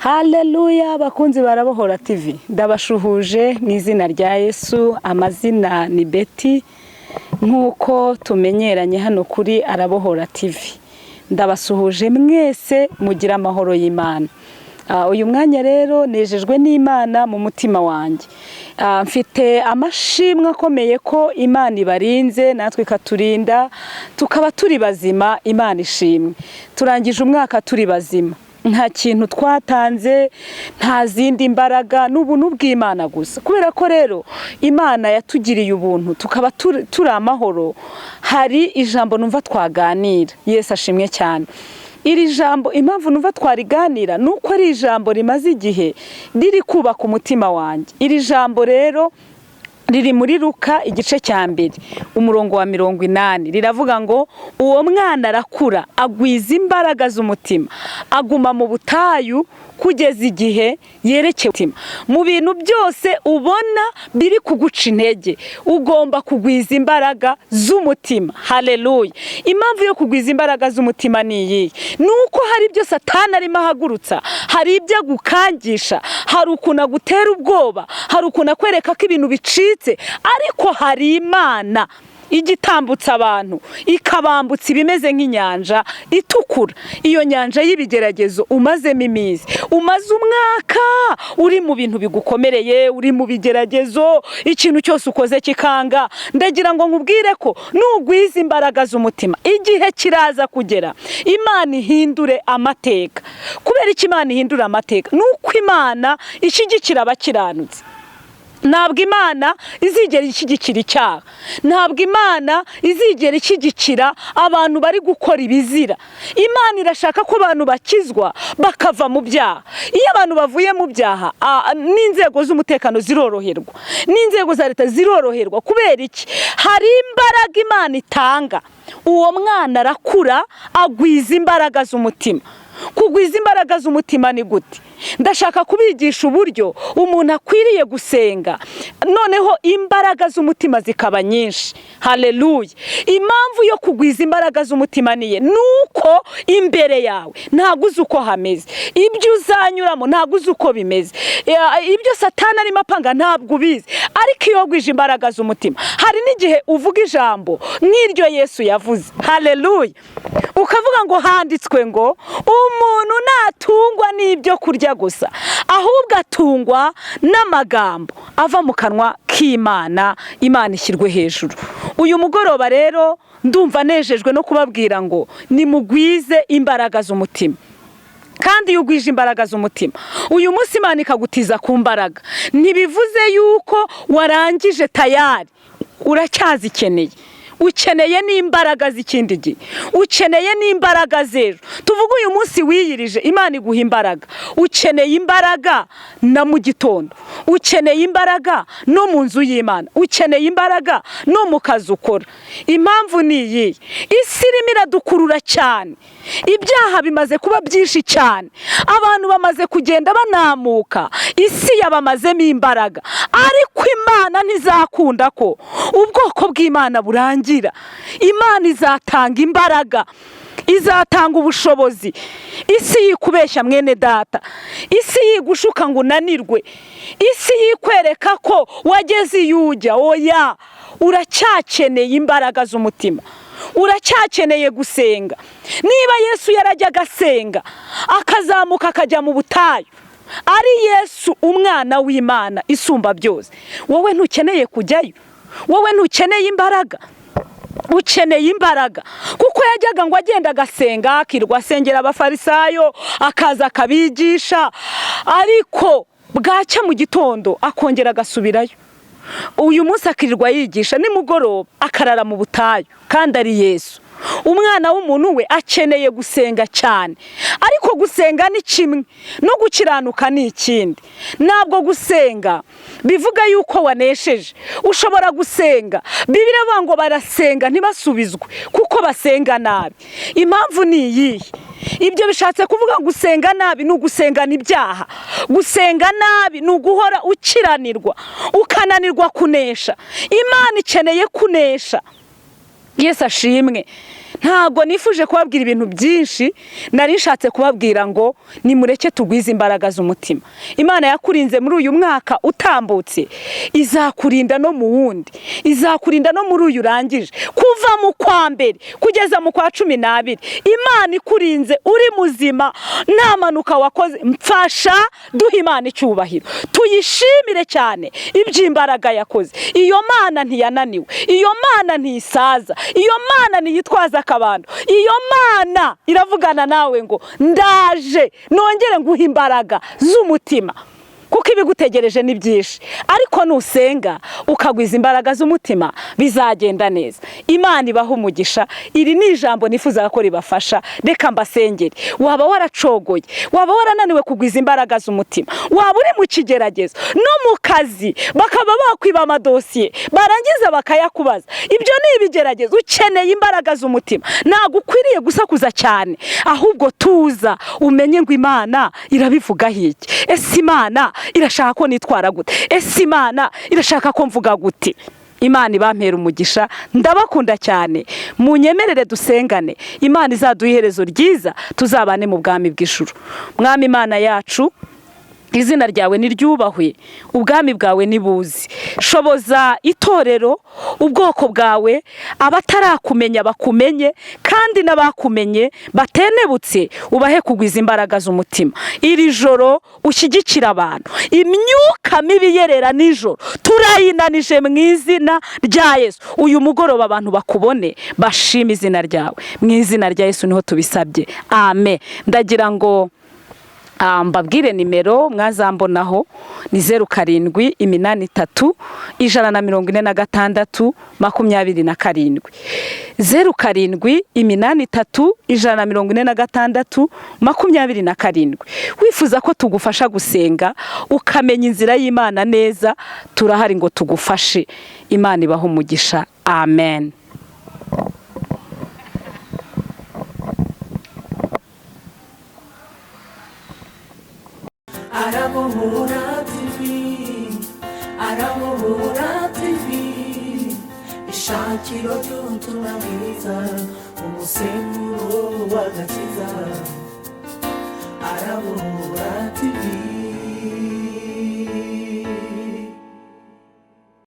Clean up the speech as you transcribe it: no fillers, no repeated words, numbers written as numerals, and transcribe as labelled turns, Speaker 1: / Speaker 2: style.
Speaker 1: Haleluya bakunzi barabohora TV, ndabashuhuje mu izina rya Yesu. Amazina ni Betty, nkuko tumenyeranye hano kuri Arabohora TV. Ndabasuhuje mwese mugira amahoro y'Imana. Uyu mwanya rero nejejwe n'Imana mu mutima wanjye. Mfite amashimwe akomeye ko Imana ibarinze natwe ikaturinda tukaba turi bazima. Imana ishimwe. Turangije umwaka turi bazima, nta kintu twatanze, nta zindi mbaraga, n'ubuntu bw'Imana gusa. Kubera ko rero Imana yatugiriye ubuntu tukaba turi amahoro. Hari ijambo numva twaganira. Yesu ashimwe cyane. Iri jambo impamvu numva twariganira nuko ari ijambo rimaze igihe riri kubaka umutima wanjye. Iri jambo rero riri muri Luka igice cya mbere umurongo wa 80. Riravuga ngo uwo mwana arakura agwiza imbaraga z'umutima, aguma mu butayu kugeza igihe yerekeye umutima. Mu bintu byose ubona biri kuguca intege, ugomba kugwiza imbaraga z'umutima. Haleluya. Impamvu yo kugwiza imbaraga z'umutima ni iyi: nuko hari ibyo Satani arimo ahagurutsa, hari ibyo agukangisha, hari ukuntu agutera ubwoba, hari ukuntu akwereka ko ibintu bicitse, ariko hari Imana igitambutsa abantu ikabambutsa ibimeze nk'inyanja itukura. Iyo nyanja y'ibigeragezo umazemo imizi, umaze umwaka uri mu bintu bigukomereye, uri mu bigeragezo, ikintu cyose ukoze kikanga. Ndagira ngo nkubwire ko nugwiza imbaraga z'umutima, igihe kiraza kugera Imana ihindure amateka. Kubera iki Imana ihindura amateka? Nuko Imana ishyigikira abakiranutsi. Ntabwo Imana izigera ishyigikira icyaha, ntabwo Imana izigera ishyigikira abantu bari gukora ibizira. Imana irashaka ko abantu bakizwa bakava mu byaha. Iyo abantu bavuye mu byaha, n'inzego z'umutekano ziroroherwa, n'inzego za leta ziroroherwa. Kubera iki? Hari imbaraga Imana itanga. Uwo mwana arakura agwiza imbaraga z'umutima. Kugwiza imbaraga z'umutima ni gute? Ndashaka kubigisha uburyo umuntu akwiriye gusenga, noneho imbaraga z'umutima zikaba nyinshi. Haleluya. Impamvu yo kugwiza imbaraga z'umutima niye nuko imbere yawe ntago uzi uko hameze, ibyo uzanyuramo ntago uzi uko bimeze, ibyo Satani arimo apanga ntabwo ubizi. Ariko iyo wagwije imbaraga z'umutima, hari n'igihe uvuga ijambo nk'iryo Yesu yavuze. Haleluya. Ukavuga ngo handitswe ngo umuntu natungwa n'ibyo kurya gusa, ahubwo atungwa n'amagambo ava mu kanwa k'Imana. Imana ishyirwe hejuru. Uyu mugoroba rero ndumva nejejwe no kubabwira ngo nimugwize imbaraga z'umutima. Kandi iyo ugwije imbaraga z'umutima, uyu munsi Imana ikagutiza ku mbaraga, ntibivuze yuko warangije tayari. Uracyazikeneye. Ukeneye n'imbaraga z'ikindi gihe, ukeneye n'imbaraga z'ejo. Tuvuga uyu munsi wiyirije, Imana iguha imbaraga. Ukeneye imbaraga na mu gitondo, ukeneye imbaraga no mu nzu y'Imana, ukeneye imbaraga no mu kazi ukora. Impamvu ni iyi: isi irimo iradukurura cyane, ibyaha bimaze kuba byinshi cyane, abantu bamaze kugenda banamuka, isi yabamazemo imbaraga. Ariko Imana ntizakunda ko ubwoko bw'Imana burangira. Imana izatanga imbaraga, izatanga ubushobozi. Isi yikubeshya mwene data, isi yigushuka ngo unanirwe, isi yikwereka ko wageze iyo ujya. Oya, uracyakeneye imbaraga z'umutima, uracyakeneye gusenga. Niba Yesu yarajyaga asenga akazamuka akajya mu butayu, ari Yesu umwana w'Imana isumba byose, wowe ntukeneye kujyayo? Wowe ntukeneye imbaraga? Ukeneye imbaraga. Kuko yajyaga ngo agenda agasenga, akirwa asengera abafarisayo, akaza akabigisha, ariko bwacya mu gitondo akongera agasubirayo. Uyu munsi akirirwa yigisha, nimugoroba akarara mu butayu. Kandi ari Yesu. Umwana w'umuntu we akeneye gusenga cyane. Ariko gusenga ni kimwe, no gukiranuka ni ikindi. Ntabwo gusenga bivuga yuko wanesheje. Ushobora gusenga, Bibiliya ivuga ngo barasenga ntibasubizwe kuko basenga nabi. Impamvu ni iyi: ibyo bishatse kuvuga gusenga nabi ni ugusengana ibyaha. Gusenga nabi ni uguhora ukiranirwa, ukananirwa kunesha. Imana ikeneye kunesha. Yesu ashimwe. ntabwo nifuje kubabwira ibintu byinshi, nari nshatse kubabwira ngo nimureke tugwize imbaraga z'umutima. Imana yakurinze muri uyu mwaka utambutse, izakurinda no mu wundi, izakurinda no muri uyu urangije, kuva mu kwa mbere kugeza mu kwa 12. Imana ikurinze uri muzima, nta manuka wakoze. Mfasha duha Imana icyubahiro, tuyishimire cyane iby'imbaraga yakoze. Iyo Mana ntiyananiwe, iyo Mana ntisaza, iyo Mana ntiyitwaza akabando, iyo Mana iravugana nawe ngo ndaje nongere nguha imbaraga z'umutima, kuko ibigutegereje ni byinshi. Ariko nusenga ukagwiza imbaraga z'umutima bizagenda neza. Imana ibaha umugisha. Iri ni ijambo nifuza ko ribafasha. Reka mbasengere. Waba waracogoye, waba warananiwe kugwiza imbaraga z'umutima, waba uri mu kigeragezo no mu kazi bakaba bakwiba amadosiye barangiza bakayakubaza, ibyo ni ibigeragezo. Ukeneye imbaraga z'umutima, ntabwo ukwiriye gusakuza cyane, ahubwo tuza umenye ngo Imana irabivugaho iki. Ese Imana irashaka ko nitwara gute? Ese Imana irashaka ko mvuga gute? Imana ibampera umugisha, ndabakunda cyane. Munyemerere dusengane, Imana izaduha iherezo ryiza, tuzabane mu bwami bw'ijuru. Mwami Imana yacu, izina ryawe niryubahwe, ubwami bwawe nibuzi. Shoboza itorero, ubwoko bwawe, abatarakumenya bakumenye, kandi n'abakumenye batenebutse ubahe kugwiza imbaraga z'umutima. Iri joro ushyigikira abantu, imyuka mibi yerera nijoro turayinanije mu izina rya Yesu. Uyu mugoroba abantu bakubone, bashima izina ryawe. Mu izina rya Yesu niho tubisabye, amen. Ndagira ngo mbabwire nimero mwazambonaho ni 0783 146 27. 0783 146 27. Wifuza ko tugufasha gusenga ukamenya inzira y'Imana neza, turahari ngo tugufashe. Imana ibaha umugisha, amen.
Speaker 2: Arabohora TV, Arabohora TV, ishakiro ry'ubutumwa bwiza, umusemburo w'agakiza. Arabohora TV.